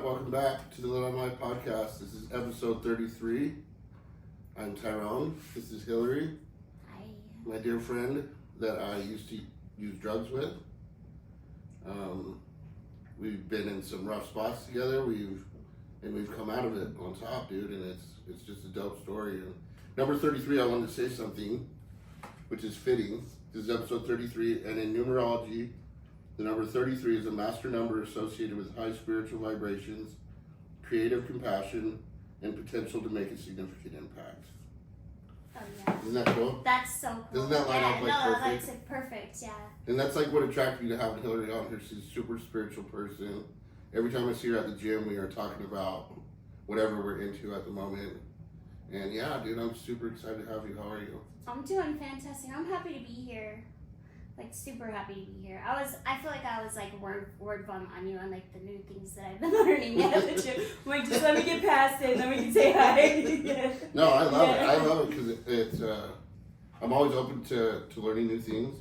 Welcome back to the Live on Life podcast. This is episode 33. I'm Tyrone. This is Hilary. Hi. My dear friend that I used to use drugs with. We've been in some rough spots together. We've come out of it on top, dude, and it's just a dope story. And number 33, I wanted to say something, which is fitting. This is episode 33, and in numerology, the number 33 is a master number associated with high spiritual vibrations, creative compassion, and potential to make a significant impact. Oh, yeah. Isn't that cool? That's so cool. Doesn't that line up like perfect? That's perfect, yeah. And that's like what attracted me to having Hilary on here. She's a super spiritual person. Every time I see her at the gym, we are talking about whatever we're into at the moment. And yeah, dude, I'm super excited to have you. How are you? I'm doing fantastic. I'm happy to be here. Like, super happy to be here. I feel like I was like word vomit on you on like the new things that I've been learning at the gym. I'm like, just let me get past it and then we can say hi. No, I love it. I love it because it's I'm always open to learning new things.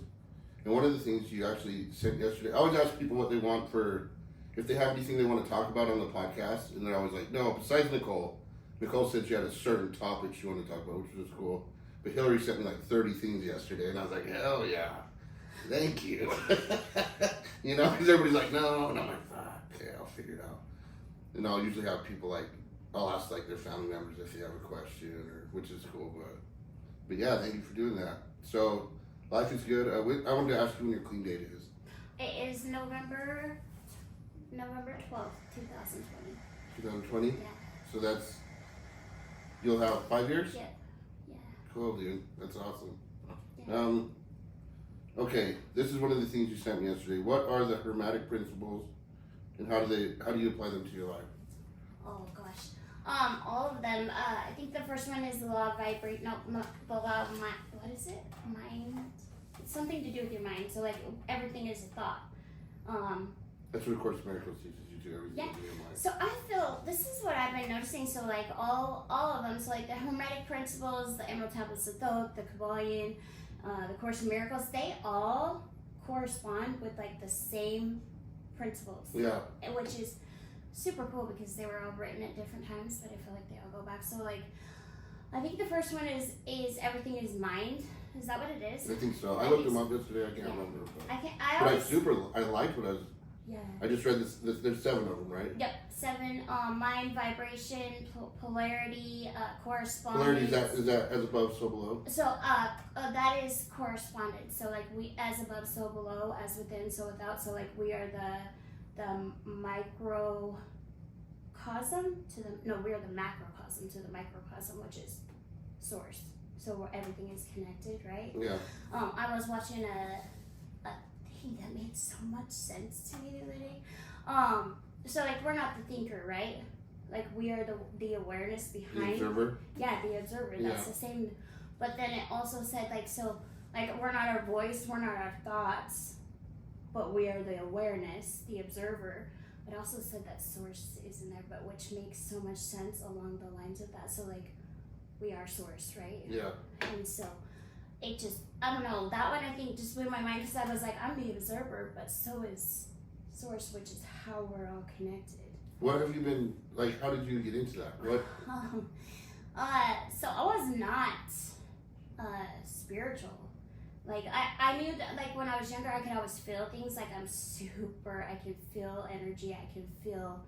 And one of the things you actually sent yesterday, I always ask people what they want for, if they have anything they want to talk about on the podcast. And they're always like, no, besides Nicole. Nicole said she had a certain topic she wanted to talk about, which was cool. But Hilary sent me like 30 things yesterday. And I was like, hell yeah. Thank you. You know, because everybody's like, no. And I'm like, fuck, okay, I'll figure it out. And I'll usually have people like, I'll ask like their family members if they have a question, or which is cool. But yeah, thank you for doing that. So, life is good. I wanted to ask you when your clean date is. It is November 12th, 2020. 2020? Yeah. So that's, you'll have 5 years? Yeah. Cool, dude. That's awesome. Yeah. Okay, this is one of the things you sent me yesterday. What are the Hermetic principles, and how do you apply them to your life? Oh gosh, all of them. I think the first one is the law of vibrate. No, the law of mind. What is it? Mind. It's something to do with your mind. So like everything is a thought. That's what A Course in Miracles teaches you to. Everything Yeah. in your mind. So I feel this is what I've been noticing. So like all of them. So like the Hermetic principles, the Emerald Tablets of Thoth, the Kabbalion, the Course in Miracles, they all correspond with like the same principles. Yeah. Which is super cool because they were all written at different times, but I feel like they all go back. So like, I think the first one is everything is mind. Is that what it is? I think so. I looked them up yesterday. I can't remember. I liked what I was. Yeah. I just read this. There's 7 of them, right? Yep, 7. Mind, vibration, polarity, correspondence. Polarity is that as above, so below. So that is correspondence. So like we as above, so below, as within, so without. So like we are the microcosm to we are the macrocosm to the microcosm, which is source. So where everything is connected, right? Yeah. I was watching a thing that made so much sense to me the other day. So like we're not the thinker, right? Like we are the awareness behind. The observer. Yeah, the observer. That's the same. But then it also said like so like we're not our voice, we're not our thoughts, but we are the awareness, the observer. It also said that source is in there, but which makes so much sense along the lines of that. So like we are source, right? Yeah. And so it just, I don't know, that one I think just blew my mind because I was like, I'm the observer, but so is source, which is how we're all connected. What have you been, like, how did you get into that? What? So I was not spiritual. Like, I knew that, like, when I was younger, I could always feel things. Like, I can feel energy. I can feel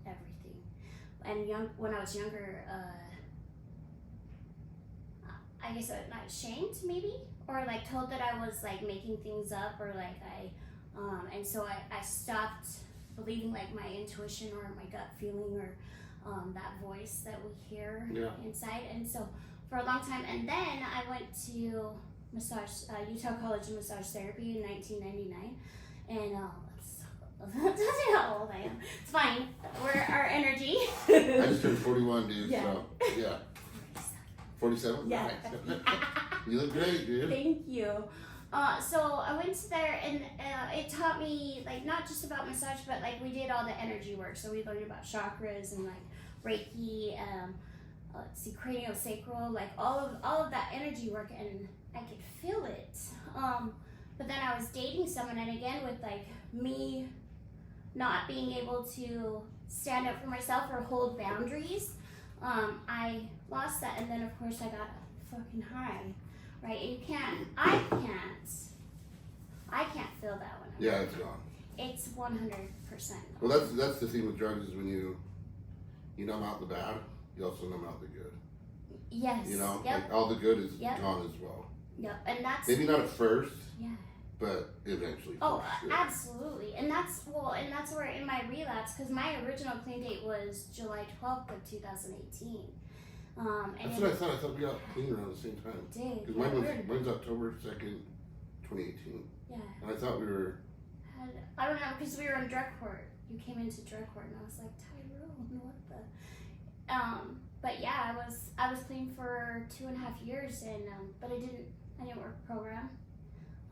everything. And when I was younger, I guess I'm not ashamed, maybe? Or, like, told that I was, like, making things up. Or, like, and so I stopped believing, like, my intuition or my gut feeling or that voice that we hear inside. And so for a long time, and then I went to Utah College of Massage Therapy in 1999, and that's how old I am. It's fine. We're our energy. I just turned 41, dude. Yeah. So yeah. 47? Yeah. Nice. You look great, dude. Thank you. So I went there and it taught me like not just about massage, but like we did all the energy work. So we learned about chakras and like Reiki, let's see, craniosacral, like all of that energy work, and I could feel it. But then I was dating someone, and again with like me not being able to stand up for myself or hold boundaries, I lost that, and then of course I got fucking high, right? And I can't feel that one. Yeah, it's gone. It's 100%. Well, that's the thing with drugs is when you numb out the bad, you also numb out the good. Yes. You know, Yep. like all the good is Yep. gone as well. Yep. And that's Maybe not at first, yeah. but eventually. Oh, for sure. absolutely. And that's where in my relapse, because my original clean date was July 12th of 2018. That's what I thought. I thought we got clean around the same time. Did. Because mine's October 2nd, 2018. Yeah. And I thought we were. I don't know, because we were in drug court. You came into drug court, and I was like, Tyrone, what the? But yeah, I was clean for 2.5 years, and but I didn't work program.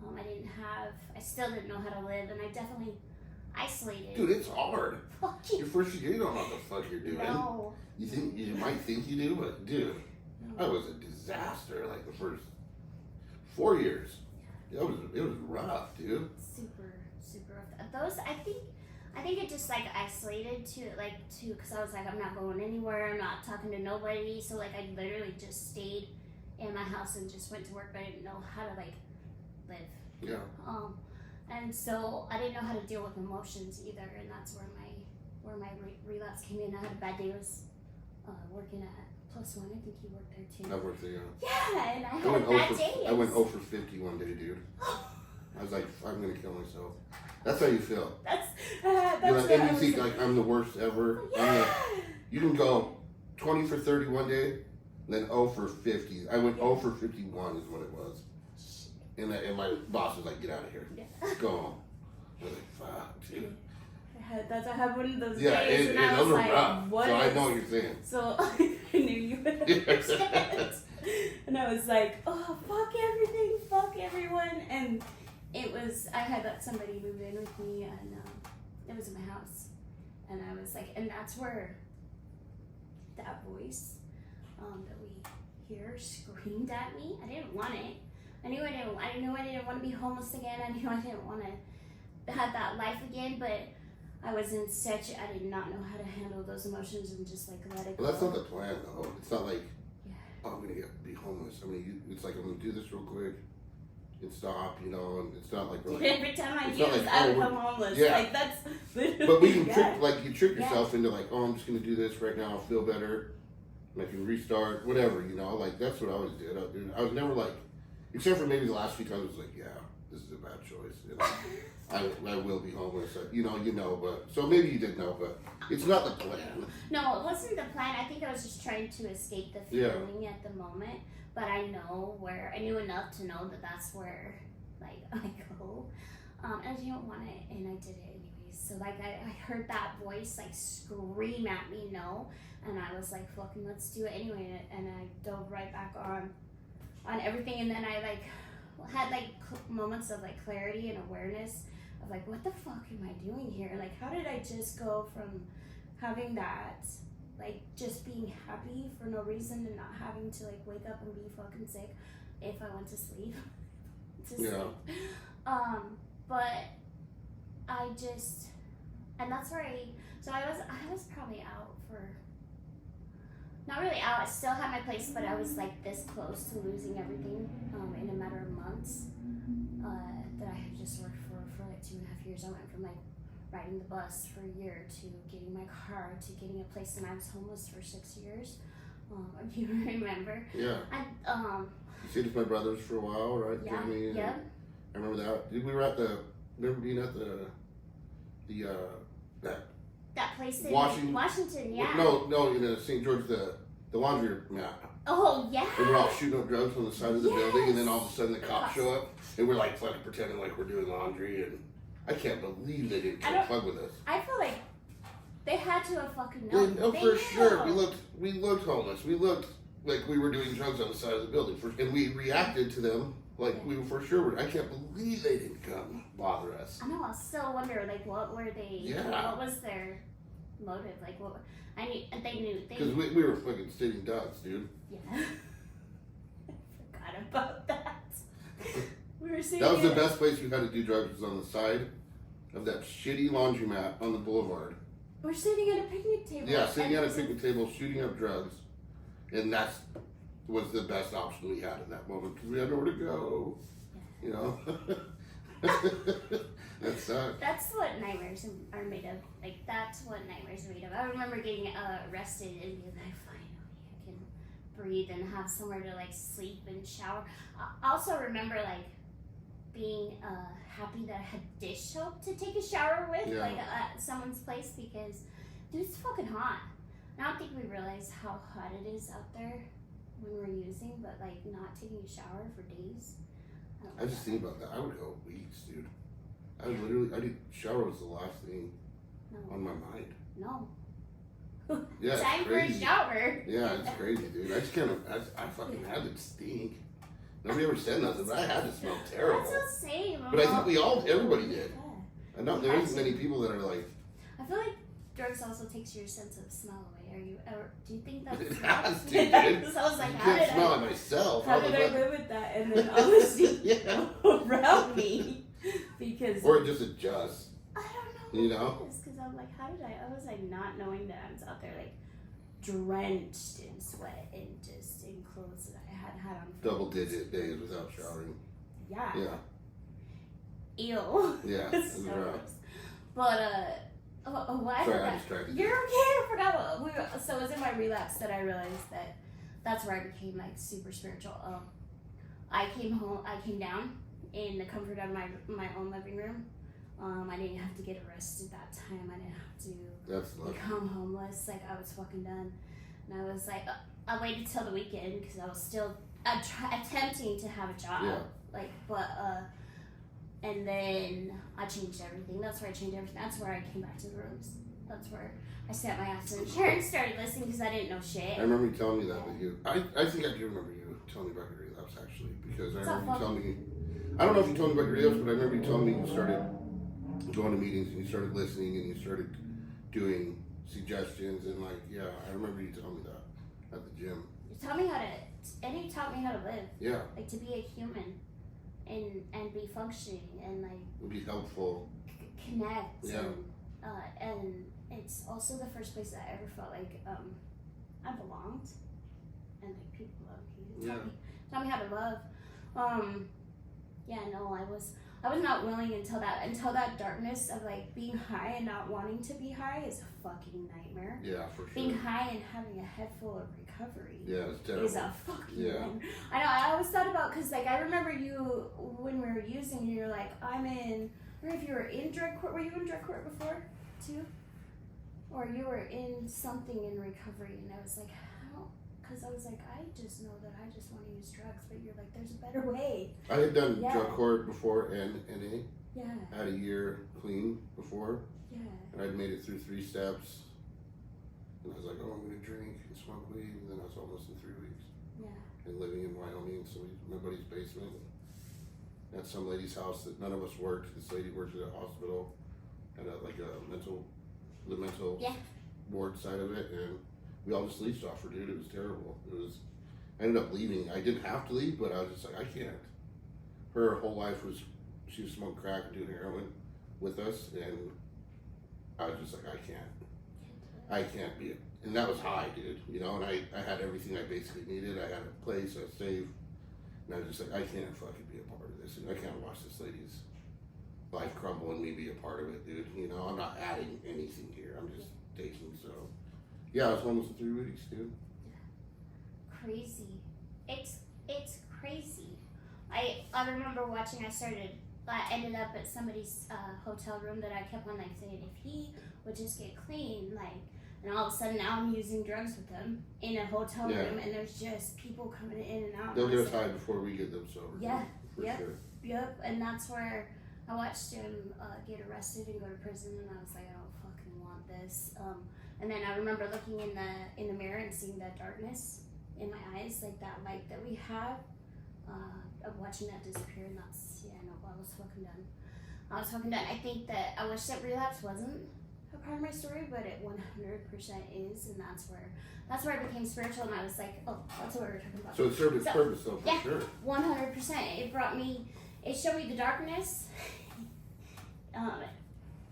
I still didn't know how to live, and I definitely isolated. Dude, it's hard. Fuck you. Your first year, you don't know what the fuck you're doing. No. You might think you do, but dude, No. I was a disaster. Like the first 4 years, it was rough, dude. Super rough. Those I think it just like isolated because I was like, I'm not going anywhere, I'm not talking to nobody, so like I literally just stayed in my house and just went to work, but I didn't know how to like live. Yeah. And so I didn't know how to deal with emotions either, and that's where my relapse came in. I had a bad day. I was working at Plus One. I think you worked there too. I worked there. Yeah, and I I had went a bad 0 day. for, I went 0 for 50 one day, dude. I was like, I'm gonna kill myself. That's how you feel. That's You know, what and I you was think like I'm the worst ever. Yeah. You can go 20 for 30 one day, and then 0 for 50. I went 0 for 51 is what it was. And my boss was like, get out of here. Yeah. Go home. I was like, fuck, dude. I had one of those Yeah, days, and I those was are like, rough. what So I is- know what you're saying. So I knew you would understand. And I was like, oh, fuck everything, fuck everyone. And I had somebody move in with me, and it was in my house. And I was like, and that's where that voice that we hear screamed at me. I didn't want it. I knew I didn't want to be homeless again. I knew I didn't want to have that life again, but I was in I did not know how to handle those emotions and just like let it go. Well, that's not the plan, though. It's not like, Yeah. oh, I'm gonna be homeless. I mean, it's like I'm gonna do this real quick and stop, you know. And it's not like we're like. Every time I it's use, not like, I oh, become homeless. yeah. Like that's. But we can Yeah. you trick yourself into like, oh, I'm just gonna do this right now. I'll feel better. And I can restart, whatever, you know. Like that's what I always did. I was never like, except for maybe the last few times, I was like, yeah, this is a bad choice. You know? I will be homeless. You know, but so maybe you did know, but it's not the plan. No, it wasn't the plan. I think I was just trying to escape the Yeah. feeling at the moment. But I knew enough to know that that's where, like, I go. And I didn't want it, and I did it anyways. So, like, I heard that voice, like, scream at me, no. And I was like, fucking, let's do it anyway. And I dove right back on everything. And then I, like, had, like, moments of, like, clarity and awareness of, like, what the fuck am I doing here? Like, how did I just go from having that, like, just being happy for no reason and not having to, like, wake up and be fucking sick if I went to sleep. Yeah. But I just, and that's where I was probably out for, not really out, I still had my place, but I was, like, this close to losing everything in a matter of months that I had just worked for like 2.5 years. I went from, like, riding the bus for a year to getting my car to getting a place, and I was homeless for 6 years. You remember? Yeah. You stayed with my brothers for a while, right? Yeah. Jamie, Yeah. I remember that. Dude, we were remember being at That place in Washington, yeah. No, in St. George, the laundry mat. Oh yeah. And we're all shooting up drugs on the side of the building, and then Yes. all of a sudden the cops show up, and we're like fucking pretending like we're doing laundry, and I can't believe they didn't come plug with us. I feel like they had to have fucking known. No, They for knew. sure. We looked homeless. We looked like we were doing drugs on the side of the building, and we reacted to them like we for sure were. I can't believe they didn't come bother us. I know. I still wonder, like, what were they? Yeah. What was their motive? Like, what? They knew. Because we were fucking sitting ducks, dude. Yeah. I forgot about that. We were sitting. That was the best place we had to do drugs was on the side of that shitty laundromat on the boulevard. We're sitting at a picnic table. Yeah, sitting at a picnic table, shooting up drugs, and that was the best option we had in that moment because we had nowhere to go. You know, that sucked. That's what nightmares are made of. Like that's what nightmares are made of. I remember getting arrested and being like, finally, I can breathe and have somewhere to like sleep and shower. I also remember like being happy that I had dish soap to take a shower with, like at someone's place because, dude, it's fucking hot. I don't think we realize how hot it is out there when we're using, but like not taking a shower for days. I just think about that. I would go weeks, dude. I did shower was the last thing on my mind. No. Yeah, Time for a shower. Yeah, it's crazy, dude. I just kind of, I fucking had to stink. Nobody ever said nothing, but I had to smell terrible. That's the same. But I think everybody did. I know there isn't many people that are like. I feel like drugs also takes your sense of smell away. Do you think that's? It has to, dude. I was like, I can't smell it myself. How did I live with that? And then obviously around me because. Or it just adjusts. I don't know. You know. Because I'm like, how did I was like not knowing that I was out there like drenched in sweat and just in clothes that I had had on. Double-digit days without showering. Yeah. Yeah. Ew. Yeah. So gross. But why? Sorry, I distracted you. You're okay. I forgot what so it was in my relapse that I realized that that's where I became like super spiritual. I came down in the comfort of my own living room. I didn't have to get arrested that time. I didn't have to become homeless. Like I was fucking done. And I was like, I waited till the weekend because I was still attempting to have a job. Yeah. Like, but and then I changed everything. That's where I changed everything. That's where I came back to the rooms. That's where I sat my ass in a chair and started listening because I didn't know shit. I remember you telling me that, but I think I do remember you telling me about your relapse actually, because I remember you telling me, I don't know if you told me about your relapse, but I remember you telling me you started going to meetings and you started listening and you started doing suggestions and like, yeah, I remember you telling me that at the gym. You taught me how to live. Yeah. Like to be a human and be functioning and like be helpful. Connect. Yeah. And it's also the first place that I ever felt like I belonged and like people loved me. Taught me how to love. I was not willing until that darkness of like being high and not wanting to be high is a fucking nightmare. Yeah, for sure. Being high and having a head full of recovery. Yeah, it's terrible. Is a fucking nightmare. I know. I always thought about because like I remember you when we were using. You're like I'm in. Or if you were in drug court. Were you in drug court before too? Or you were in something in recovery, and I was like, how? Because I was like, I just know that I just want to use drugs, but you're like, there's a better way. I had done drug court before and NA. Yeah. I had a year clean before. Yeah. And I'd made it through 3 steps. And I was like, oh, I'm going to drink and smoke weed. And then I was almost in 3 weeks. Yeah. And living in Wyoming, my buddy's basement. At some lady's house that none of us worked. This lady worked at a hospital, at the mental ward side of it, and we all just leached off her, dude. It was terrible. I ended up leaving. I didn't have to leave, but I was just like, I can't. Her whole life was, she was smoking crack and doing heroin with us, and I was just like, I can't be it. And that was high, dude, you know, and I had everything I basically needed. I had a place, I was safe, and I was just like, I can't fucking be a part of this, and I can't watch this lady's life crumble and me be a part of it, dude. You know, I'm not adding anything here. I'm just taking. So, yeah, I was almost in 3 weeks, dude. Crazy. It's crazy. I remember watching. I ended up at somebody's hotel room that I kept on like saying if he would just get clean, like, and all of a sudden now I'm using drugs with them in a hotel room, and there's just people coming in and out. They'll get us high before we get them sober. Yeah. For sure. Yep. And that's where I watched him get arrested and go to prison, and I was like, I don't fucking want this. And then I remember looking in the mirror and seeing that darkness in my eyes, like that light that we have, of watching that disappear, and I was fucking done. I think that I wish that relapse wasn't a part of my story, but it 100% is, and that's where I became spiritual, and I was like, oh, that's what we were talking about. So it served its purpose, though, for sure. 100%. It showed me the darkness.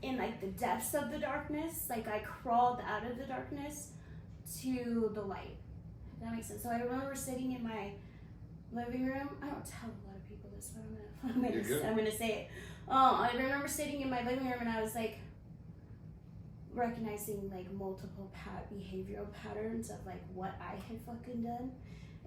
in like the depths of the darkness. Like I crawled out of the darkness to the light. If that makes sense. So I remember sitting in my living room. I don't tell a lot of people this, but I'm gonna say it. I remember sitting in my living room and I was like recognizing like multiple behavioral patterns of like what I had fucking done,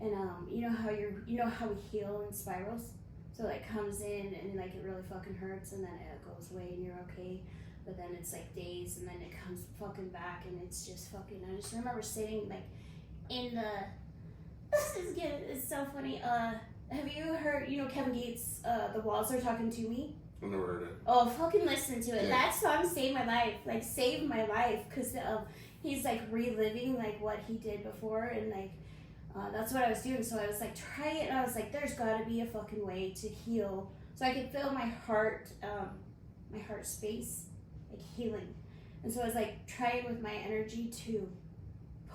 and you know how we heal in spirals. So it comes in and like it really fucking hurts and then it goes away and you're okay, but then it's like days and then it comes fucking back and it's just fucking. I just remember sitting like in the. This is good. It's so funny. Have you heard? You know Kevin Gates. The walls are talking to me. I've never heard it. Oh, fucking listen to it. Yeah. That song saved my life. Like, saved my life. Because he's, like, reliving, like, what he did before. And, like, that's what I was doing. So I was, like, try it. And I was, like, there's got to be a fucking way to heal. So I could feel my heart space, like, healing. And so I was, like, trying with my energy to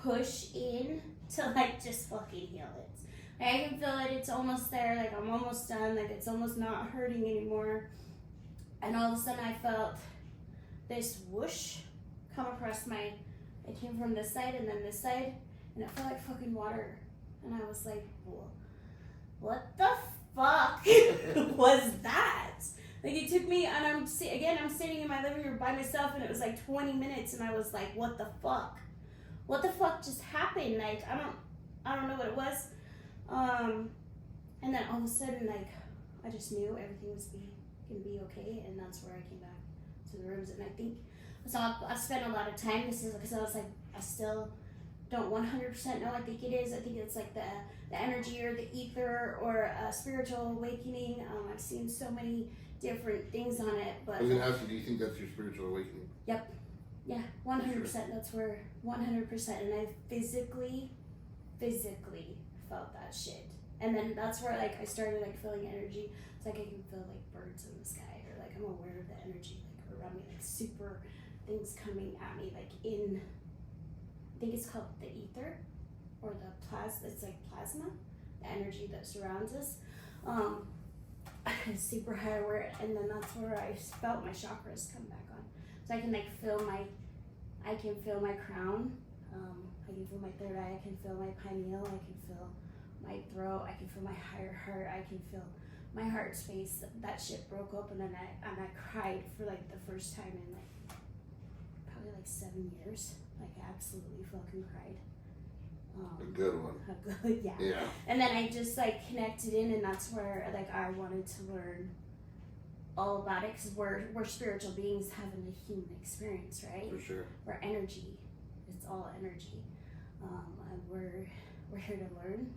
push in to, like, just fucking heal it. Like, I can feel it. It's almost there. Like, I'm almost done. Like, it's almost not hurting anymore. And all of a sudden I felt this whoosh come across it came from this side and then this side, and it felt like fucking water. And I was like, well, what the fuck was that? Like, it took me, and I'm sitting in my living room by myself, and it was like 20 minutes, and I was like, what the fuck? What the fuck just happened? Like, I don't know what it was. And then all of a sudden, like, I just knew everything was gonna be okay, and that's where I came back to the rooms. And I think so I spent a lot of time because I was like, I still don't 100% know. I think it is. I think it's like the energy or the ether or a spiritual awakening. I've seen so many different things on it, but I was gonna ask you, do you think that's your spiritual awakening? Yep. Yeah, 100%. That's where 100%, and I physically felt that shit. And then that's where like I started like feeling energy. It's like I can feel like birds in the sky, or like I'm aware of the energy like around me, like super things coming at me, like in, I think it's called the ether or the it's like plasma, the energy that surrounds us. Super high aware, and then that's where I felt my chakras come back on. So I can like feel I can feel my crown, I can feel my third eye, I can feel my pineal, I can feel my throat, I can feel my higher heart, I can feel my heart space. That shit broke open, and I cried for like the first time in like probably like 7 years. Like I absolutely fucking cried. A good one. Yeah. And then I just like connected in, and that's where like I wanted to learn all about it, because we're spiritual beings having a human experience, right? For sure. We're energy. It's all energy. And we're here to learn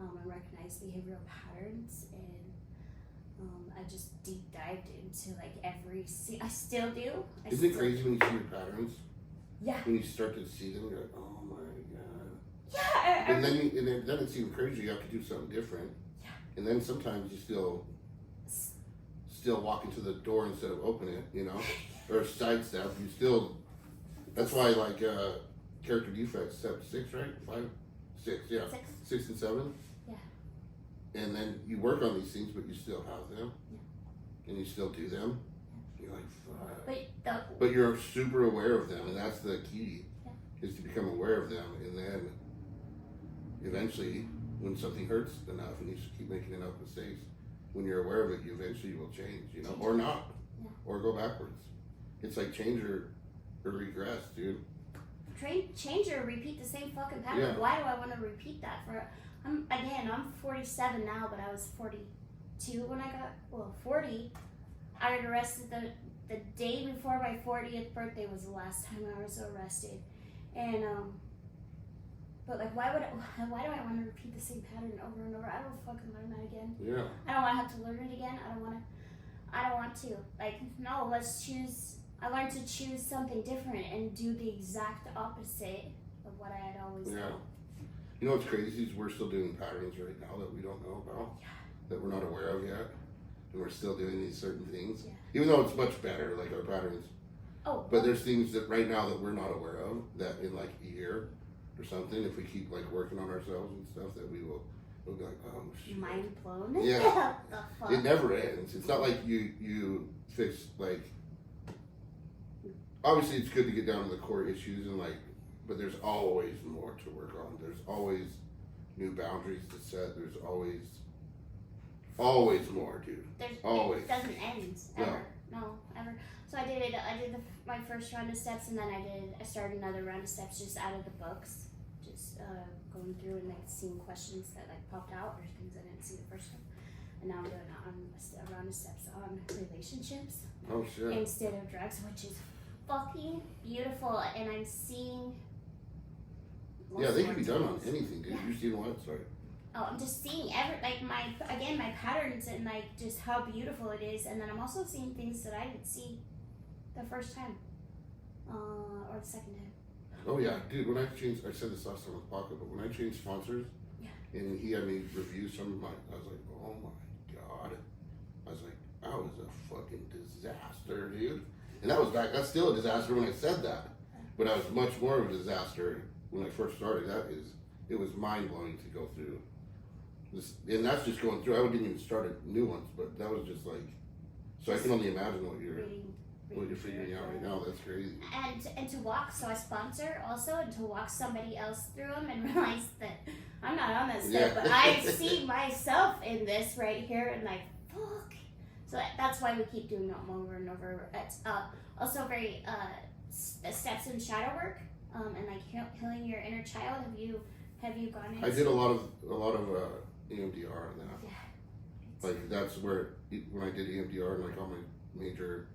and recognize behavioral patterns, and I just deep dived into like I still do. Isn't it crazy when you see your patterns? Yeah. When you start to see them, you're like, oh my god. Yeah. And then it's even crazier. You have to do something different. Yeah. And then sometimes you still walk into the door instead of open it, you know, or sidestep. You still. That's why like character defects, 6, right? 5, 6, yeah, 6 and 7. Yeah. And then you work on these things, but you still have them, and you still do them. Yeah. You're like, fuck. But you're super aware of them, and that's the key, is to become aware of them, and then eventually, when something hurts enough, and you keep making enough mistakes, when you're aware of it, you eventually will change, you know, or not, or go backwards. It's like change or regress, dude. Change or repeat the same fucking pattern. Yeah. Why do I want to repeat that? I'm 47 now, but I was 42 when I got 40. I got arrested the day before my 40th birthday was the last time I was arrested, and but like why do I want to repeat the same pattern over and over? I don't fucking learn that again. Yeah. I don't want to have to learn it again. I don't want to. Like, no, let's choose. I learned to choose something different and do the exact opposite of what I had always done. You know what's crazy is we're still doing patterns right now that we don't know about, that we're not aware of yet, and we're still doing these certain things, even though it's much better, like our patterns. But there's things that right now that we're not aware of, that in like a year or something, if we keep like working on ourselves and stuff, that we'll be like, oh shit. Mind blown. Yeah. The fuck? It never ends. It's not like you fix like obviously it's good to get down to the core issues and like, but there's always more to work on. There's always new boundaries to set. There's always more, dude. Always. It doesn't end ever. No, ever. So I did my first round of steps, and then I started another round of steps just out of the books, just going through and like seeing questions that like popped out or things I didn't see the first time. And now I'm doing a round of steps on relationships. Oh shit. Instead of drugs, which is fucking beautiful, and I'm seeing. Yeah, they can be done on anything, dude. Yeah. You've seen what? Sorry. Oh, I'm just seeing my patterns and like just how beautiful it is, and then I'm also seeing things that I didn't see the first time, or the second time. Oh yeah, dude. When I said this last time with Pocket, but when I changed sponsors, and he had me review some of my, I was like, oh my god, I was like, I was a fucking disaster, dude. And that's still a disaster when I said that, but I was much more of a disaster when I first started. It was mind blowing to go through this, and that's just going through. I didn't even start new ones, but that was just like, so I can only imagine what you're figuring out right now. That's crazy. And to walk, so I sponsor also, and to walk somebody else through them and realize that I'm not on that step, but I see myself in this right here, and like, fuck. So that's why we keep doing them over and over. It's also very steps in shadow work, and like healing your inner child. Have you gone into? I did a lot of EMDR on that. Yeah. Like that's where when I did EMDR and like all my major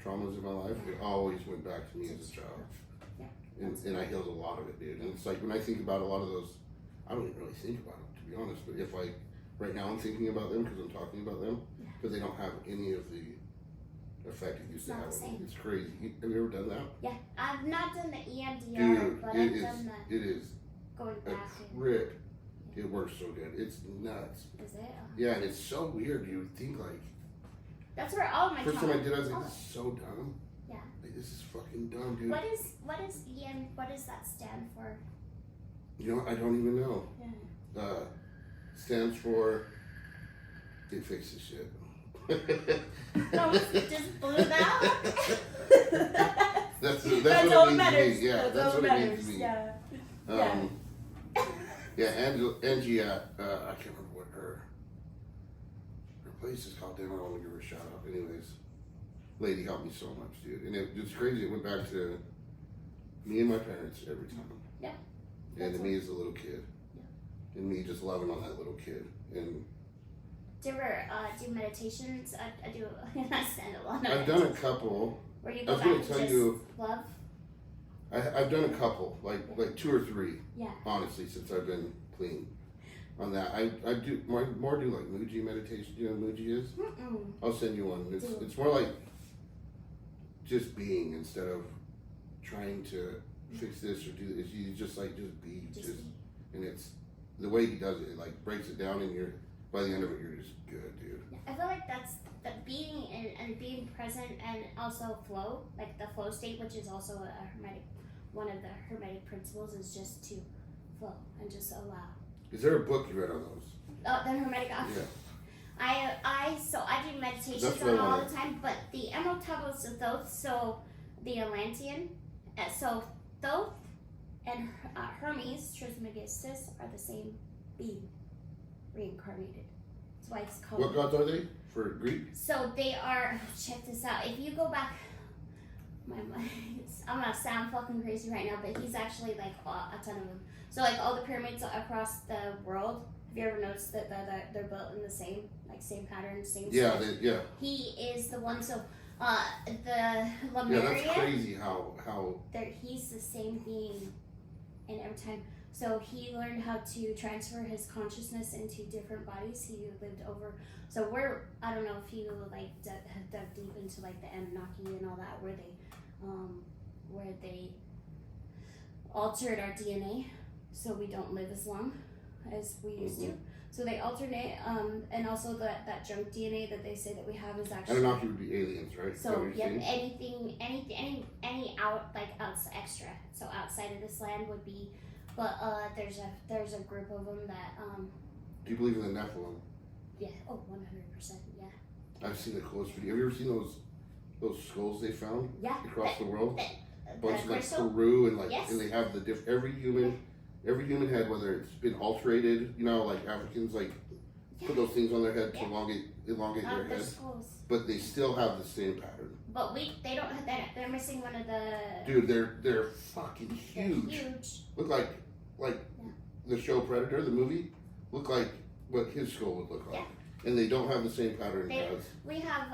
traumas in my life, it always went back to me as a child. Yeah. And I healed a lot of it, dude. And it's like when I think about a lot of those, I don't even really think about them, to be honest. But if like right now I'm thinking about them because I'm talking about them, because they don't have any of the effect it used to have. It's crazy. Have you ever done that? Yeah, I've not done the EMDR, dude, but I've done the. It is going a back. trip. It works so good. It's nuts. Is it? Yeah, and it's so weird. You would think like. That's where all my. First time I did, I was like, "This is so dumb." Yeah. Like, this is fucking dumb, dude. What is EM? What does that stand for? You know, I don't even know. Yeah. Stands for. It fixes shit. No, just blew that. That's That's what all it matters. means to me. Yeah, that's what it means to me. Yeah. Yeah, Angie, I can't remember what her place is called. Damn, I don't want to give her a shout out. Anyways, lady helped me so much, dude. And it's crazy. It went back to me and my parents every time. Yeah. And to me as a little kid. Yeah. And me just loving on that little kid. And do you ever do meditations? I do. I stand a lot. I've done a couple. Where you I go was back going to tell you. Love. I've done a couple, like 2 or 3. Yeah. Honestly, since I've been clean. On that, I do more do like Muji meditation. You know what Muji is? Mm-mm. I'll send you one. It's more like just being instead of trying to fix this or do this. You just be, and it's the way he does it. It like breaks it down, and by the end of it, you're just good, dude. I feel like that's the being and being present, and also flow, like the flow state, which is also a hermetic. One of the hermetic principles is just to flow and just allow. Is there a book you read on those? Oh, the hermetic. Yeah. I do meditations on all the time, but the Emerald Tablets of Thoth, so the Atlantean, so Thoth and Hermes Trismegistus are the same being, reincarnated. That's why it's called. What gods are they for Greek? So they are. Check this out. If you go back, I'm gonna sound fucking crazy right now, but he's actually like a ton of them. So like all the pyramids across the world. Have you ever noticed that they're built in the same pattern, same? Yeah, yeah. He is the one. So the Lemurian. Yeah, that's crazy how. He's the same being, in every time. So he learned how to transfer his consciousness into different bodies. He lived over. So I don't know if you like dug deep into like the Anunnaki and all that, where they altered our DNA so we don't live as long as we used to. So they alternate, and also that junk DNA that they say that we have is actually. Anunnaki would be aliens, right? So yep, any extra. So outside of this land would be, but there's a group of them that. Do you believe in the Nephilim? Yeah. Oh, 100%. Yeah. I've seen the coolest video. Have you ever seen those those skulls they found Yeah. across the world. The Bunch of like crystal? Peru and like, Yes. and they have the every human head, whether it's been alterated, you know, like Africans like put those things on their head to Yeah. elongate their Their head, skulls. but they still have the same pattern. But they don't have that. They're missing one of the. Dude, they're fucking They're huge. huge. Look like the show Predator, the movie, look like what his skull would look like. Yeah. And they don't have the same pattern as, We have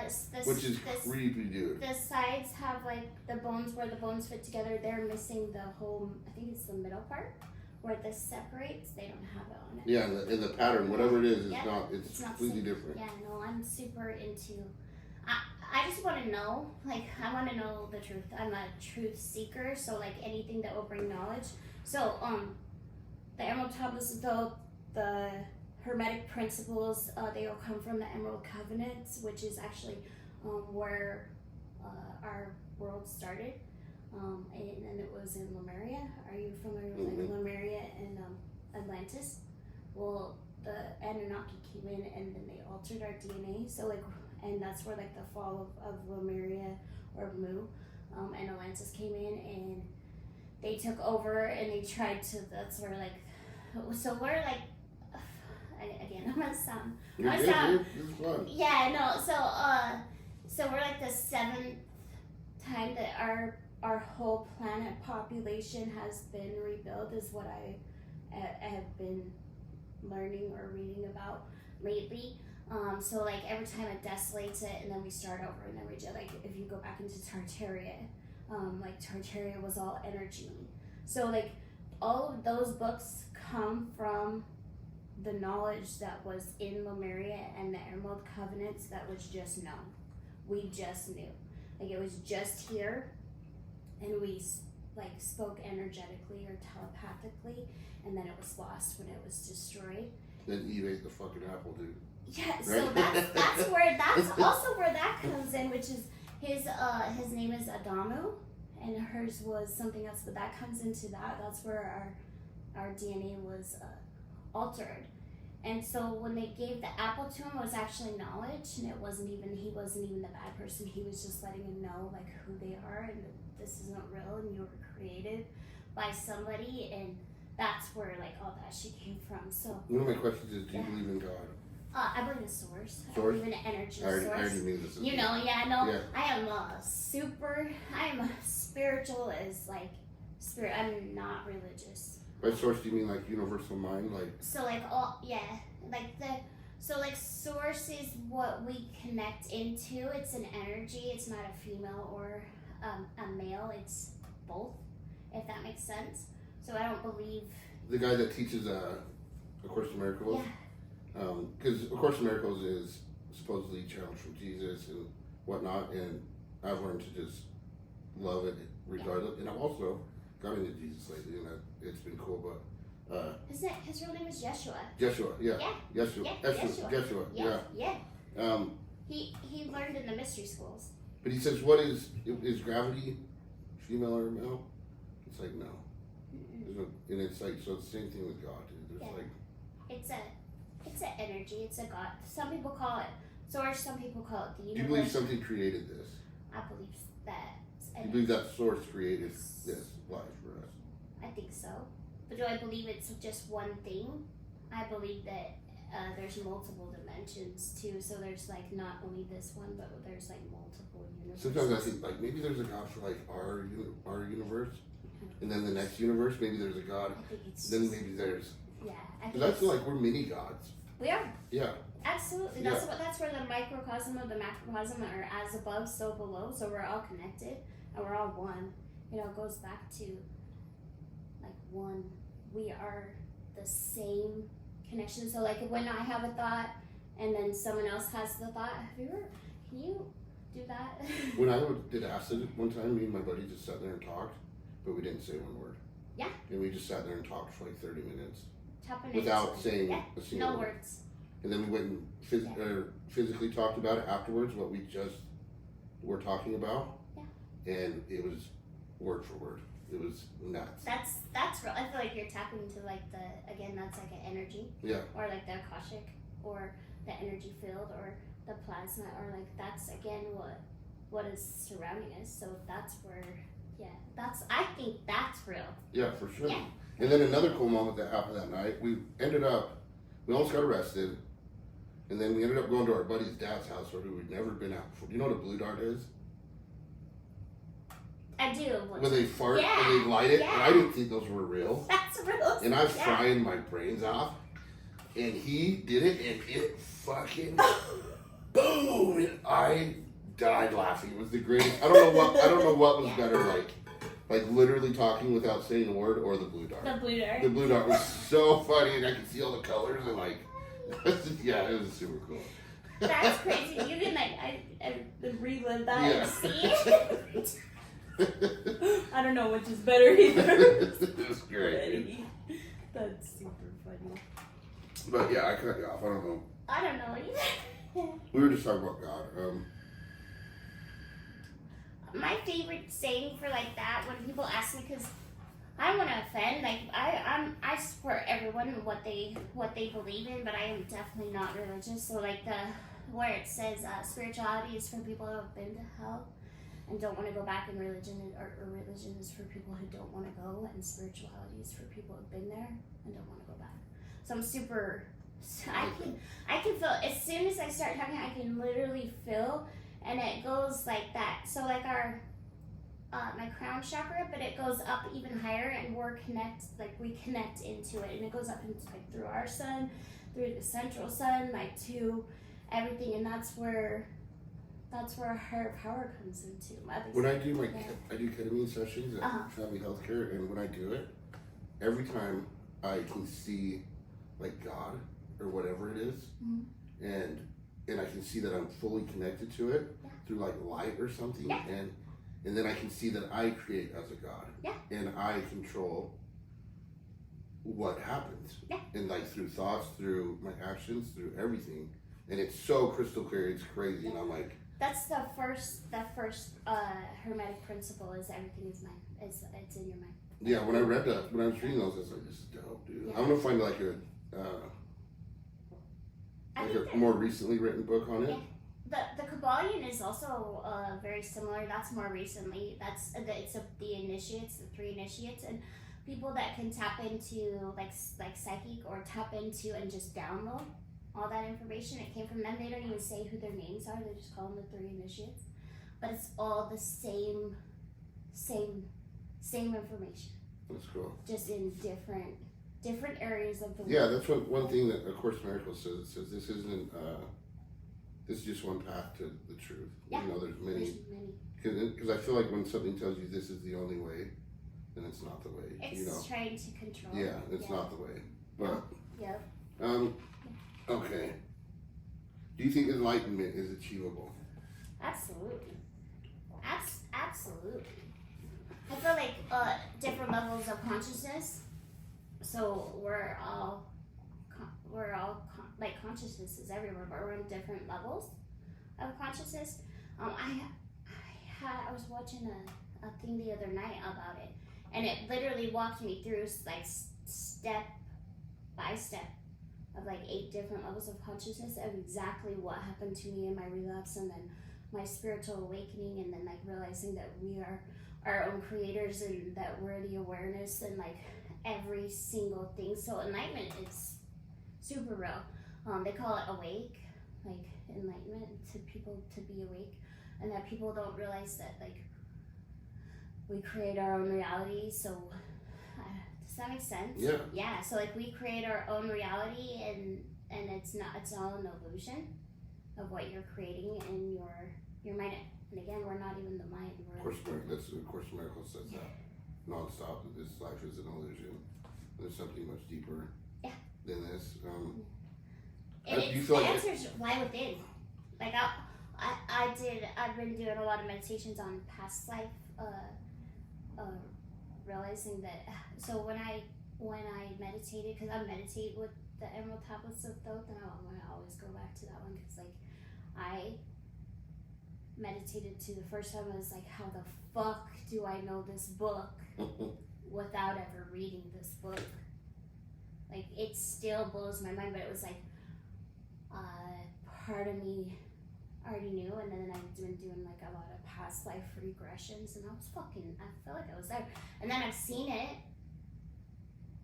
this. which is creepy, dude. The sides have like the bones where the bones fit together. They're missing the whole. I think it's the middle part where this separates. They don't have it on it. Yeah, and the pattern, whatever it is, Yeah. not. It's not completely the same. different. Yeah, no, I'm super into. I just want to know. Like, I want to know the truth. I'm a truth seeker, so like anything that will bring knowledge. So the Emerald Tablets, the Hermetic principles, they all come from the Emerald Covenants, which is actually where our world started. And it was in Lemuria. Are you familiar with like Lemuria and Atlantis? Well, the Anunnaki came in and then they altered our DNA. So like, and that's where like the fall of Lemuria or Mu and Atlantis came in and they took over and they tried to. That's where like, so we're like. Again, I'm gonna sound. It's fun. Yeah, no. So we're like the 7th time that our whole planet population has been rebuilt, is what I have been learning or reading about lately. So like every time it desolates it, and then we start over, and then we just like if you go back into Tartaria, like Tartaria was all energy. So like all of those books come from the knowledge that was in Lemuria and the Emerald Covenants that was just known. We just knew. Like it was just here, and we like spoke energetically or telepathically, and then it was lost when it was destroyed. Then Eve ate the fucking apple, dude. Yeah, Right? so that's also where that comes in, which is his name is Adamu, and hers was something else, but that comes into that. That's where our DNA was altered. And so when they gave the apple to him, it was actually knowledge, and he wasn't even the bad person. He was just letting him know like who they are, and that this isn't real, and you were created by somebody, and that's where like all that shit came from. So one of my questions is, do you believe in God? I believe in source. I Source? believe in energy I source. already knew this. You know, yeah, no, Yeah. I am spiritual as like spirit. I'm not religious. By source, do you mean like universal mind, like? So like source is what we connect into. It's an energy. It's not a female or a male. It's both, if that makes sense. So I don't believe The guy that teaches A Course in Miracles. Yeah. Because A Course in Miracles is supposedly challenged from Jesus and whatnot, and I've learned to just love it regardless. And I've also got into Jesus lately, and it's been cool. But his real name is Yeshua. Yeshua, yeah. Yeshua, Yeah, Yeshua, yeah. Yeah. He learned in the mystery schools. But he says, what is gravity female or male? It's like, no. There's no, and it's like, so it's the same thing with God, dude. There's like, it's an energy. It's a God. Some people call it source. Some people call it the do universe. you believe something created this? I believe that. Do you believe that source created this life for us? I think so. But do I believe it's just one thing? I believe that there's multiple dimensions too. So there's like not only this one, but there's like multiple universes. Sometimes I think like maybe there's a God for like our universe, and then the next universe maybe there's a God. I think it's Then just, maybe there's. yeah. Because I feel like we're mini gods. We are. Yeah. Absolutely. That's where the microcosm of the macrocosm are as above, so below. So we're all connected and we're all one. You know, it goes back to like one. We are the same connection. So like when I have a thought and then someone else has the thought, can you do that? When I did acid one time, me and my buddy just sat there and talked, but we didn't say one word. Yeah. And we just sat there and talked for like 30 minutes Tapping without into- saying yeah. a single No word. words. And then we went and physically talked about it afterwards, what we just were talking about. Yeah. And it was word for word. It was nuts. That's real. I feel like you're tapping into like that's like an energy. Yeah. Or like the Akashic or the energy field or the plasma or like that's again what what is surrounding us. So that's where, I think that's real. Yeah, for sure. Yeah. And then another cool moment that happened that night, we almost got arrested, and then we ended up going to our buddy's dad's house where we'd never been out before. Do you know what a blue dart is? I do. When they fart Yeah. and they light it, Yeah. and I didn't think those were real. That's real. And I was Yeah. frying my brains off, and he did it, and it fucking boom! And I died laughing. It was the greatest. I don't know what was better, like literally talking without saying a word, or the blue dart. The blue dart. The blue dart was so funny, and I could see all the colors, and like, yeah, it was super cool. That's crazy. You can I relive that Yeah. and see. I don't know which is better either. It was great. That's super funny. But yeah, I cut you off. I don't know. I don't know either. We were just talking about God. My favorite saying for like that when people ask me, because I don't want to offend. Like I support everyone and what they believe in, but I am definitely not religious. So like where it says spirituality is for people who have been to hell and don't want to go back, and religion is for people who don't want to go, and spirituality is for people who have been there and don't want to go back. So I'm super. I can feel as soon as I start talking, I can literally feel, and it goes like that. So like our my crown chakra, but it goes up even higher, and we connect into it, and it goes up into like through our sun, through the central sun, like to everything, and that's where our higher power comes into. When I do I do ketamine sessions at Family Healthcare, and when I do it, every time I can see like God or whatever it is, and I can see that I'm fully connected to it through like light or something, and then I can see that I create as a God, and I control what happens, and like through thoughts, through my actions, through everything, and it's so crystal clear. It's crazy, and I'm like. That's the first Hermetic principle is everything is mind. It's in your mind. Yeah, when I was reading those, I was like, this is dope, dude. Yeah. I'm gonna find like a more recently written book on it. Yeah. The Kabbalion is also very similar. That's more recently. It's the initiates, the 3 initiates, and people that can tap into like psychic or tap into and just download all that information. It came from them. They don't even say who their names are. They just call them the 3 initiates. But it's all the same information. That's cool. Just in different areas of the world. Yeah, that's one thing that A Course in Miracles says. It says this isn't. This is just one path to the truth. Yeah. You know, there's many. Because I feel like when something tells you this is the only way, then it's not the way. It's trying to control. Yeah, it's not the way. But. Yeah. Okay. Do you think enlightenment is achievable? Absolutely. Absolutely. I feel like different levels of consciousness. So we're all like consciousness is everywhere, but we're in different levels of consciousness. I was watching a thing the other night about it, and it literally walked me through like step by step of like 8 different levels of consciousness of exactly what happened to me in my relapse, and then my spiritual awakening, and then like realizing that we are our own creators and that we're the awareness and like every single thing. So enlightenment is super real. They call it awake, like enlightenment, to people to be awake, and that people don't realize that like we create our own reality. So does that make sense? Yeah. Yeah. So like we create our own reality, and it's all an illusion of what you're creating in your mind. And again, we're not even the mind. Of course, Miracles says that nonstop. That this life is an illusion. There's something much deeper than this. And do you feel the like answers lie within. Like I've been doing a lot of meditations on past life, realizing that. So when I meditated, because I meditate with the Emerald Tablets of Thoth, and I want to always go back to that one, because like I meditated to the first time. I was like, how the fuck do I know this book without ever reading this book? Like, it still blows my mind, but it was like part of me already knew, and then I've been doing like a lot of past life regressions, and I felt like I was there. And then I've seen it.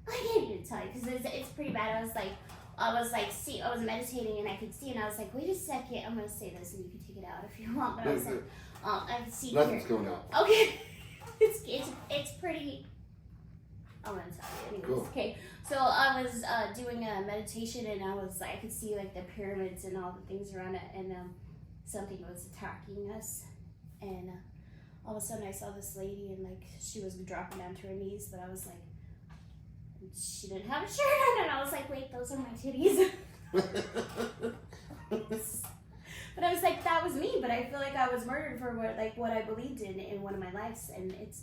I can't even tell you because it's pretty bad. I was meditating and I could see, and I was like, wait a second, I'm gonna say this and you can take it out if you want. But I was like, I could see. Nothing's going out. Okay, it's pretty. I'm gonna tell you anyways. Cool. Okay, so I was doing a meditation and I could see like the pyramids and all the things around it, and something was attacking us, and all of a sudden I saw this lady and like she was dropping down to her knees, but I was like, she didn't have a shirt on, and I was like, wait, those are my titties. But I was like, that was me, but I feel like I was murdered for what I believed in one of my lives, and if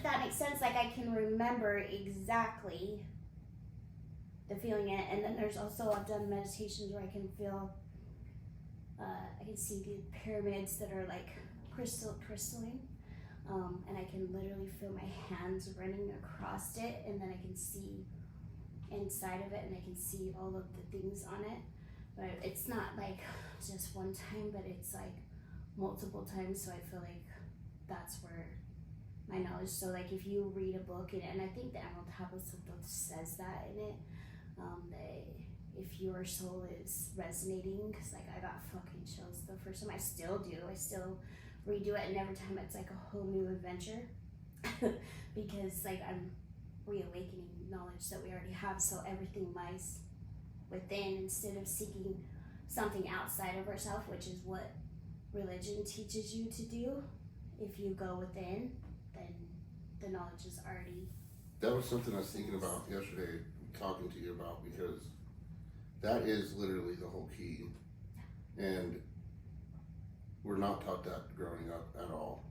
that makes sense, like I can remember exactly the feeling in it. And then there's also, I've done meditations where I can feel, I can see the pyramids that are like crystalline, and I can literally feel my hands running across it, and then I can see inside of it, and I can see all of the things on it. But it's not like just one time, but it's like multiple times, so I feel like that's where my knowledge. So like if you read a book, and I think the Emerald Tablets of Book says that in it, that if your soul is resonating, because like I got fucking chills the first time. I still do. I still redo it, and every time it's like a whole new adventure because like I'm reawakening knowledge that we already have, so everything lies within instead of seeking something outside of ourselves, which is what religion teaches you to do. If you go within, then the knowledge is already. That was something I was thinking about yesterday, talking to you about, because that is literally the whole key. And we're not taught that growing up at all.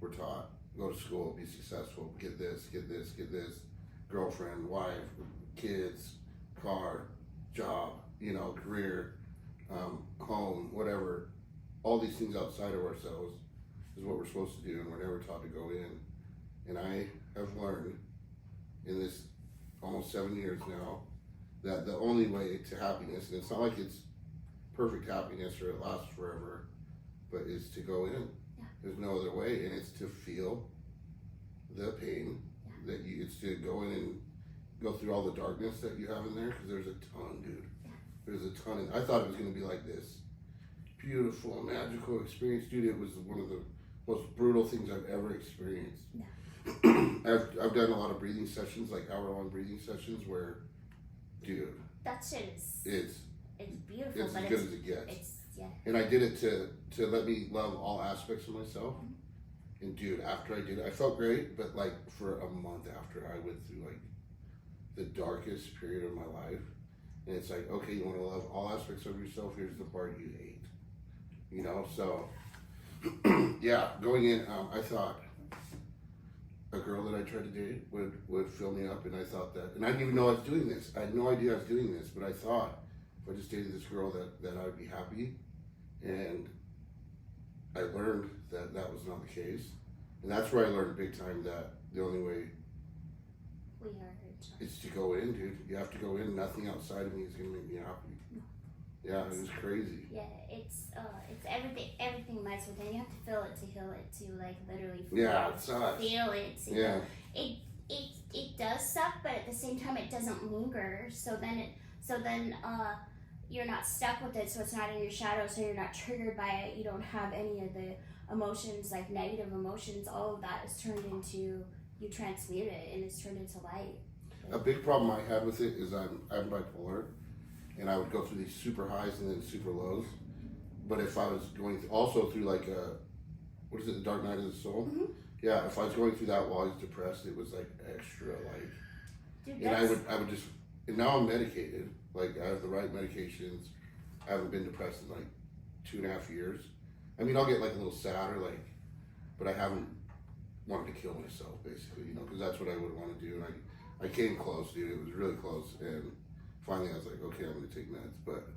We're taught, go to school, be successful, get this, girlfriend, wife, kids, car, job, career, home, whatever. All these things outside of ourselves is what we're supposed to do, and we're never taught to go in. And I have learned in this almost 7 years now that the only way to happiness, and it's not like it's perfect happiness or it lasts forever, but is to go in. Yeah. There's no other way, and it's to feel the pain, that it's to go in and go through all the darkness that you have in there, because there's a ton, dude. Yeah. There's a ton. And I thought it was going to be like this beautiful, magical experience, dude. It was one of the most brutal things I've ever experienced. Yeah. I've done a lot of breathing sessions, like hour-long breathing sessions, where, dude, that shit is. It's beautiful. It's but as good as it gets. Yeah. And I did it to let me love all aspects of myself. And dude, after I did it, I felt great, but like for a month after, I went through like the darkest period of my life. And it's like, okay, you want to love all aspects of yourself, here's the part you hate. So yeah, going in, I thought a girl that I tried to date would fill me up, and I thought that, and I didn't even know I was doing this. I had no idea I was doing this, but I thought if I just dated this girl that I would be happy. And I learned that that was not the case. And that's where I learned big time that the only way We are. is to go in, dude. You have to go in. Nothing outside of me is going to make me happy. No. Yeah, it was crazy. Yeah, it's everything lies within. You have to feel it to heal it, to like literally It sucks. feel it. Yeah. It does suck, but at the same time it doesn't linger. So then you're not stuck with it, so it's not in your shadow, so you're not triggered by it. You don't have any of the emotions, like negative emotions. All of that is turned into, you transmute it, and it's turned into light. A big problem I had with it is I'm bipolar, and I would go through these super highs and then super lows. But if I was going also through like what is it, the Dark Night of the Soul? Mm-hmm. Yeah, if I was going through that while I was depressed, it was like extra like. Dude, And I would just, and now I'm medicated. Like I have the right medications. I haven't been depressed in like 2.5 years. I mean, I'll get like a little sad or like, but I haven't wanted to kill myself basically, because that's what I would want to do. And I came close, dude. It was really close. And finally I was like, okay, I'm going to take meds. But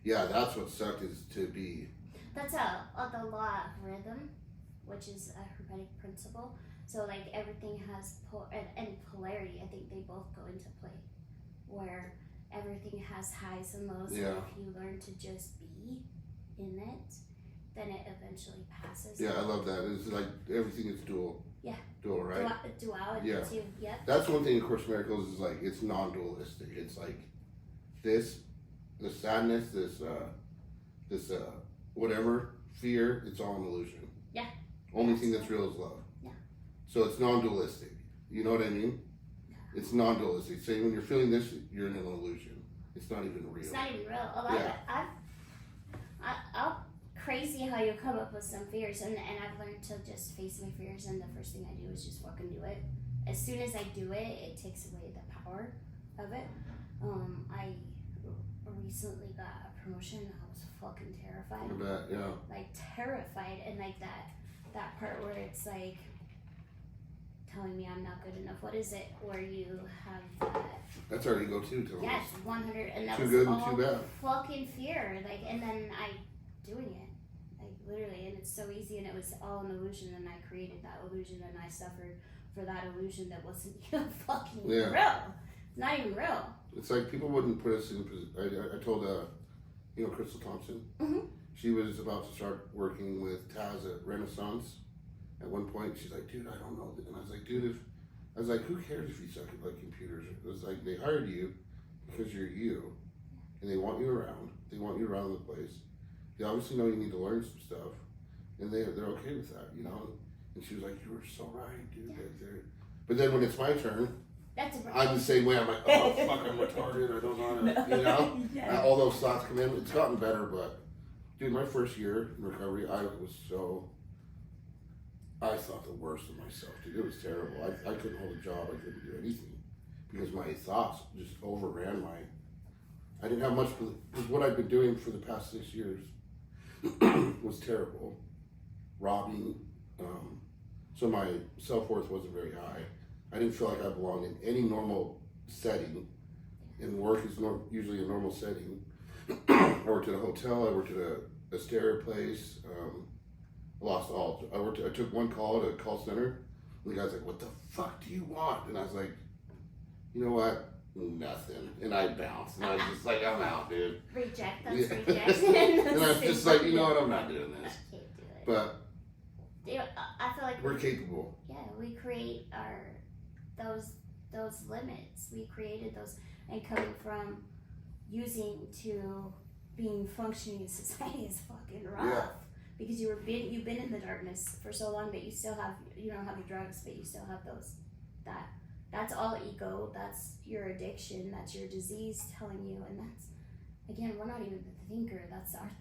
yeah, that's what sucked, is to be. That's the law of rhythm, which is a Hermetic principle. So like everything has and polarity. I think they both go into play, where everything has highs and lows. Yeah. And if you learn to just be in it, then it eventually passes. Yeah, I love that. It's like everything is dual. Yeah. Dual, right? Duality Yeah. too. Yep. That's one thing in Course in Miracles is like it's non-dualistic. It's like this, the sadness, this whatever fear. It's all an illusion. Yeah. Only thing that's real is love. Yeah. So it's non-dualistic. You know what I mean? It's non-dualistic. Say when you're feeling this, you're in an illusion. It's not even real. It's not even real. A lot of I'll crazy how you come up with some fears, and I've learned to just face my fears, and the first thing I do is just fucking do it. As soon as I do it, it takes away the power of it. I recently got a promotion. I was fucking terrified. I bet, yeah. Like terrified, and like that part where it's like telling me I'm not good enough. What is it where you have that? That's our ego too. Totally. Yes, 100, and that Too was good and all too bad. fucking fear. Like, and then I doing it, like literally, and it's so easy, and it was all an illusion, and I created that illusion, and I suffered for that illusion that wasn't even fucking real. It's not even real. It's like people wouldn't put us in. I told Crystal Thompson. Mm-hmm. She was about to start working with Taz at Renaissance. At one point, she's like, "Dude, I don't know." And I was like, "Dude, who cares if you suck at like computers?" It was like they hired you because you're you, and they want you around. They want you around the place. They obviously know you need to learn some stuff, and they're okay with that, you know. And she was like, "You were so right, dude." Yeah. But then when it's my turn, I'm the same way. I'm like, "Oh fuck, I'm retarded. I don't know how to," you know. Yeah. All those thoughts come in. It's gotten better, but dude, my first year in recovery, I thought the worst of myself, dude. It was terrible. I couldn't hold a job. I couldn't do anything because my thoughts just overran I didn't have much, because what I've been doing for the past 6 years was terrible. Robbing. So my self-worth wasn't very high. I didn't feel like I belonged in any normal setting. And work is usually a normal setting. I worked at a hotel. I worked at a stereo place. Lost all. I took one call at a call center. And the guy's like, "What the fuck do you want?" And I was like, "You know what? Nothing." And I bounced. And I was just like, "I'm out, dude." Reject. That's Yeah. rejection. And I was just like, "You know what? I'm not doing this." I can't do it. But Dude, I feel like we're capable. Yeah, we create those limits. We created those, and coming from using to being functioning in society is fucking rough. Yeah. Because you've been in the darkness for so long, but you don't have the drugs, but you still have that's all ego. That's your addiction. That's your disease telling you, and that's, again, we're not even the thinker.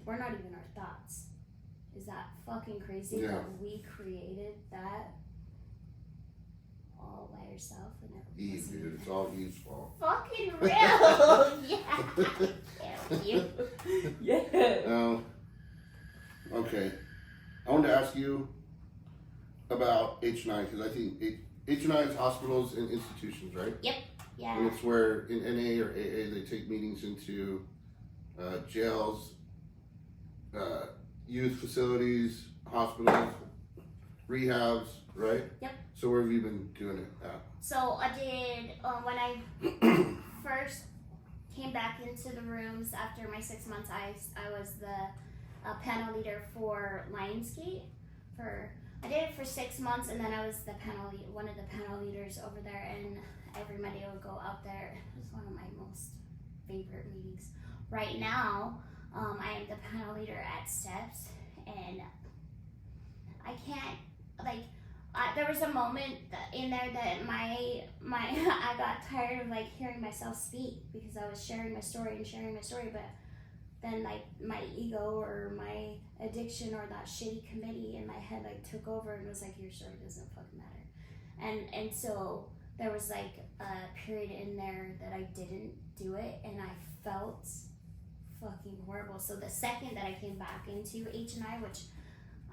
We're not even our thoughts. Is that fucking crazy? Yeah. That we created that all by yourself, and it Eve, wasn't dude. It's all Eve's fault. fucking real. Yeah. Damn you. Yeah. Okay. I wanted to ask you about H9, because I think H9 is hospitals and institutions, right? Yep. Yeah. And it's where in NA or AA they take meetings into jails, youth facilities, hospitals, rehabs, right? Yep. So where have you been doing it at? So I did, when I first came back into the rooms after my 6 months, I was the panel leader for Lionsgate. I did it for 6 months, and then I was one of the panel leaders over there, and every Monday I would go out there. It was one of my most favorite meetings. Right now, I am the panel leader at Steps, and I can't, there was a moment in there that I got tired of hearing myself speak, because I was sharing my story, but then my ego or my addiction or that shitty committee in my head took over and was like, your story doesn't fucking matter. And so there was a period in there that I didn't do it, and I felt fucking horrible. So the second that I came back into H&I, which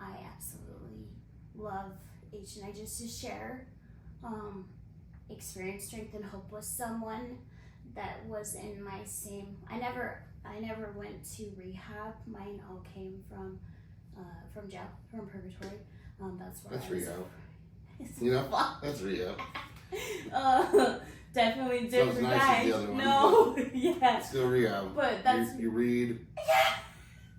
I absolutely love H&I, just to share experience, strength, and hope with someone that was in my same. I never went to rehab. Mine all came from jail, from purgatory. That's where That's I was. rehab. You know, that's rehab. definitely So different it's nice guys. as the other one, No, yeah. Still rehab. But that's you read. yeah.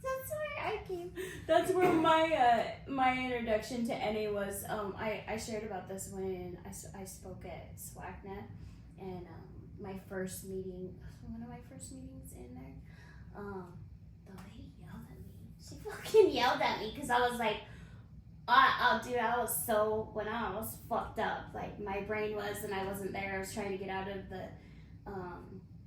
That's where I came. That's where my introduction to NA was. I shared about this when I spoke at SWACNA, and my first meeting, one of my first meetings in there. The lady yelled at me. She fucking yelled at me because I was like, dude, I was fucked up. Like my brain was, and I wasn't there. I was trying to get out of the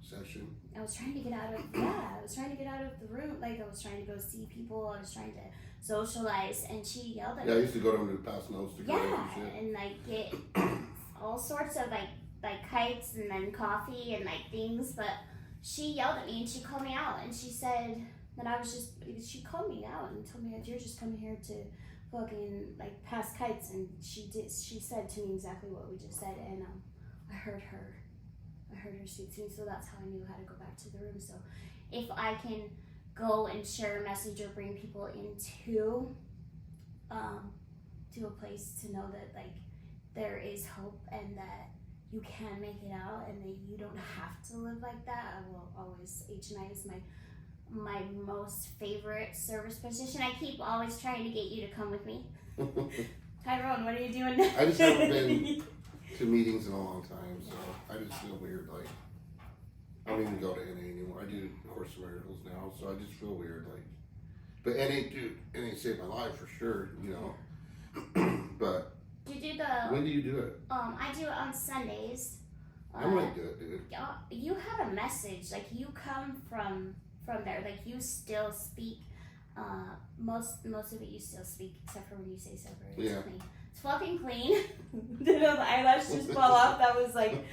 Session. I was trying to get out of I was trying to get out of the room. Like I was trying to go see people. I was trying to socialize, and she yelled at me. Yeah, I used to go down to pass notes to go and shit. And like get all sorts of like kites and then coffee and like things. But she yelled at me and she called me out, and she said that she called me out and told me that you're just coming here to fucking like pass kites, and she said to me exactly what we just said, and I heard her speak to me, so that's how I knew how to go back to the room. So if I can go and share a message or bring people into to a place to know that like there is hope and that you can make it out and that you don't have to live like that, I will always, H&I is my most favorite service position. I keep always trying to get you to come with me. Tyrone, what are you doing now? I just haven't been to meetings in a long time, so I just feel weird. Like I don't even go to NA anymore. I do Course of Miracles now, so I just feel weird. Like, but NA saved my life for sure, you know. But you do the when do you do it? I do it on Sundays. I might do it, dude. You have a message, like you come from there, like you still speak. Most of it you still speak, except for when you say sober. It's clean. It's fucking clean. Did the eyelash just fall off? That was like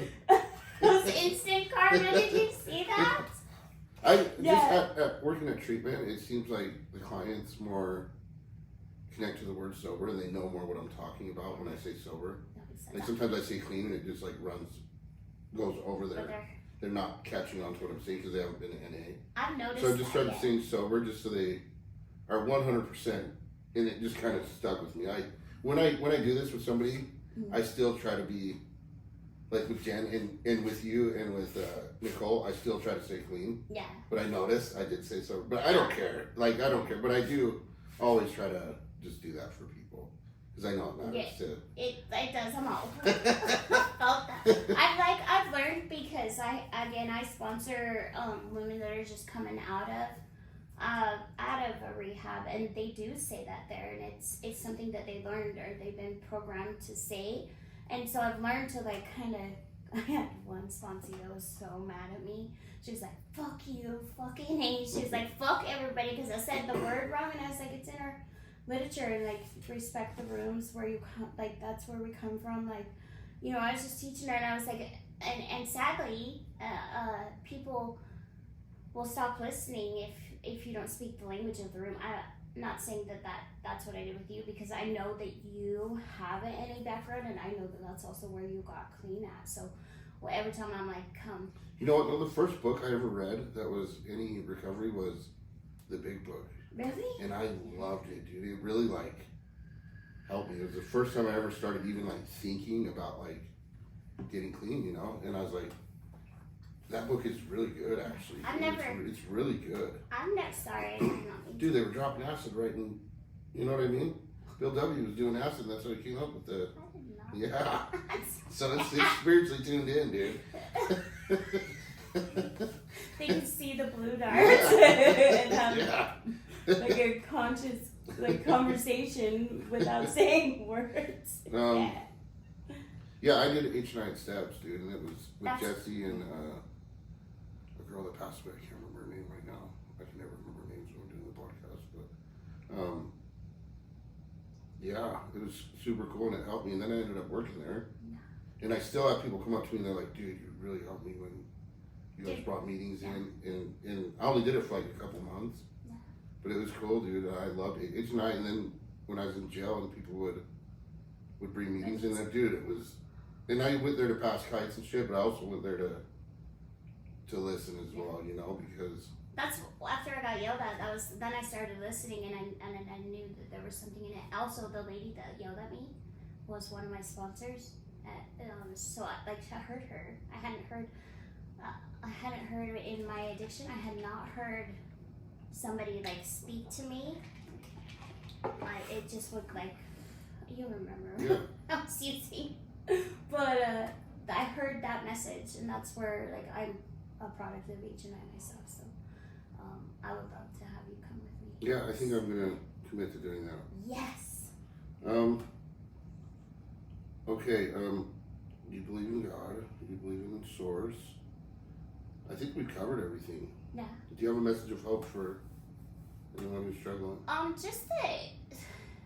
those instant karma. Did you see that? Just at working at treatment, it seems like the clients more connect to the word sober and they know more what I'm talking about when I say sober. Like sometimes I say clean and it just like goes over there. They're not catching on to what I'm saying because they haven't been to NA. I've noticed. So I just started saying sober just so they are 100%, and it just kind of stuck with me. When I do this with somebody, I still try to be like with Jen and with you and with Nicole. I still try to say clean. Yeah. But I noticed I did say sober, but I don't care. Like I don't care, but I do always try to just do that for people because I know it matters too. It does. I'm all felt that. I've learned because I sponsor women that are just coming out of a rehab, and they do say that there, and it's something that they learned or they've been programmed to say, and so I've learned to like kind of. I had one sponsor that was so mad at me. She was like, "Fuck you, fucking hate." She was like, "Fuck everybody," because I said the word wrong, and I was like, "It's in our literature, and like respect the rooms where you come, like that's where we come from." Like, you know, I was just teaching her, and I was like, and sadly, people will stop listening if you don't speak the language of the room. I'm not saying that's what I did with you, because I know that you haven't any background, and I know that that's also where you got clean at. So every time I'm like, come. You know what? The first book I ever read that was any recovery was The Big Book. Really? And I loved it, dude. It really like helped me. It was the first time I ever started even like thinking about like getting clean, you know? And I was like, that book is really good, actually. It's really good. I'm not sorry. Dude, they were dropping acid right in, you know what I mean? Bill W. was doing acid, and that's how he came up with the. I did not. Yeah. So it's spiritually tuned in, dude. They can see the blue darts and have like a conscious conversation without saying words. Yeah, I did H9 Steps, dude, and it was with Jesse and a girl that passed away. I can't remember her name right now. I can never remember names when I'm doing the podcast, but yeah, it was super cool and it helped me. And then I ended up working there, and I still have people come up to me and they're like, "Dude, you really helped me when you guys brought meetings in." And I only did it for like a couple months, but it was cool, dude. I loved it. H9, and then when I was in jail and people would bring meetings in there, dude, it was. And I went there to pass kites and shit, but I also went there to listen as well, you know, because that's after I got yelled at. Then I started listening, and I knew that there was something in it. Also, the lady that yelled at me was one of my sponsors, So I heard her. I hadn't heard in my addiction. I had not heard somebody like speak to me. It just looked like, you remember, Yeah. I was using. But I heard that message, and that's where like I'm a product of HNI myself. So I would love to have you come with me. Yeah, I think I'm gonna commit to doing that. Yes. Okay. Do you believe in God? Do you believe in the source? I think we covered everything. Yeah. Do you have a message of hope for anyone who's struggling? Just that,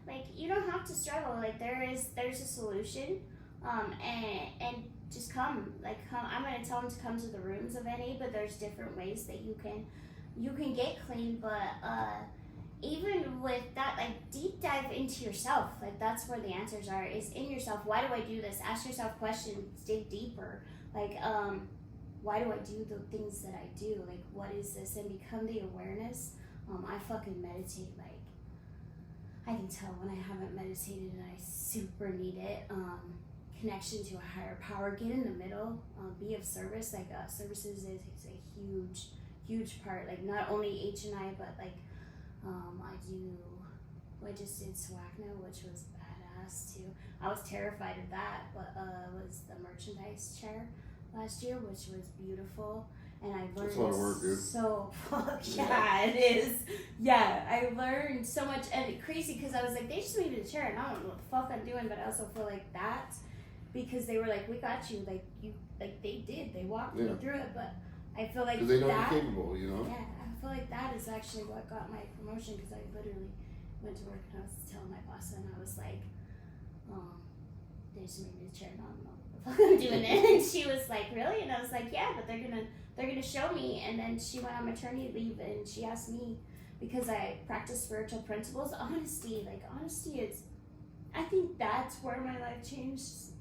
like, you don't have to struggle. Like, there's a solution. And just come. Like, come. I'm gonna tell them to come to the rooms of NA, but there's different ways that you can get clean. But even with that, like, deep dive into yourself. Like, that's where the answers are. Is in yourself. Why do I do this? Ask yourself questions. Dig deeper. Like, why do I do the things that I do? Like, what is this? And become the awareness. I fucking meditate. Like, I can tell when I haven't meditated and I super need it. Connection to a higher power. Get in the middle. Be of service. Like, services is a huge part. Like, not only H&I, but like, I just did SWACNA, which was badass too. I was terrified of that, but was the merchandise chair last year, which was beautiful. And I learned That's a lot of work, dude. so yeah, it is. Yeah, I learned so much, and it's crazy because I was like, they just made a chair, and I don't know what the fuck I'm doing, but I also feel like that because they were like, we got you, like you, like they did, they walked me through it, but I feel like because they know that, you're capable, you know. Yeah, I feel like that is actually what got my promotion because I literally went to work and I was telling my boss, and I was like, they just made me a chair, and I don't know what the fuck I'm doing it, and she was like, really? And I was like, yeah, but they're gonna show me. And then she went on maternity leave, and she asked me because I practice spiritual principles. Honesty is, I think that's where my life changed.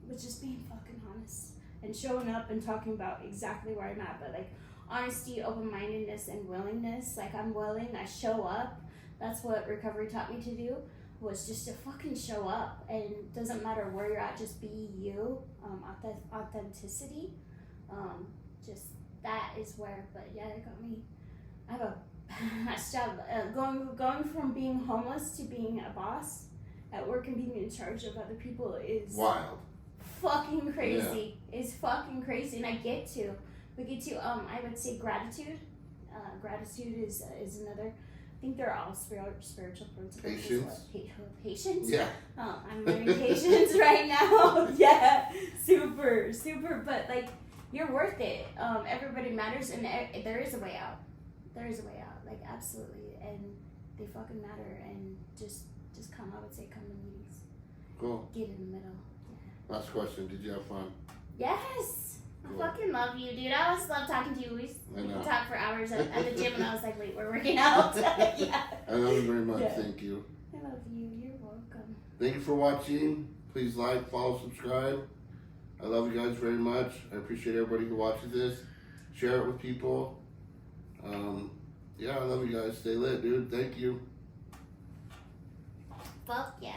Was just being fucking honest and showing up and talking about exactly where I'm at. But like honesty, open-mindedness, and willingness. Like, I'm willing. I show up. That's what recovery taught me to do. Was just to fucking show up, and it doesn't matter where you're at. Just be you. Authenticity. Just that is where. But yeah, it got me. I have a job. Going from being homeless to being a boss at work and being in charge of other people is wild. Fucking crazy. Yeah. It's fucking crazy, and we get to. I would say gratitude. Gratitude is another. I think they're all spiritual principles. Patience. Yeah. I'm learning patience right now. Yeah, super. But like, you're worth it. Everybody matters, and there is a way out. Like, absolutely, and they fucking matter. And just come. I would say come to meetings. Cool. Get in the middle. Yeah. Last question. Did you have fun? Yes. Cool. I fucking love you, dude. I always love talking to you. We can talk for hours at the gym, and I was like, wait, we're working out. Yeah. I love you very much. Yeah. Thank you. I love you. You're welcome. Thank you for watching. Please like, follow, subscribe. I love you guys very much. I appreciate everybody who watches this. Share it with people. Yeah, I love you guys. Stay lit, dude. Thank you. Fuck yeah.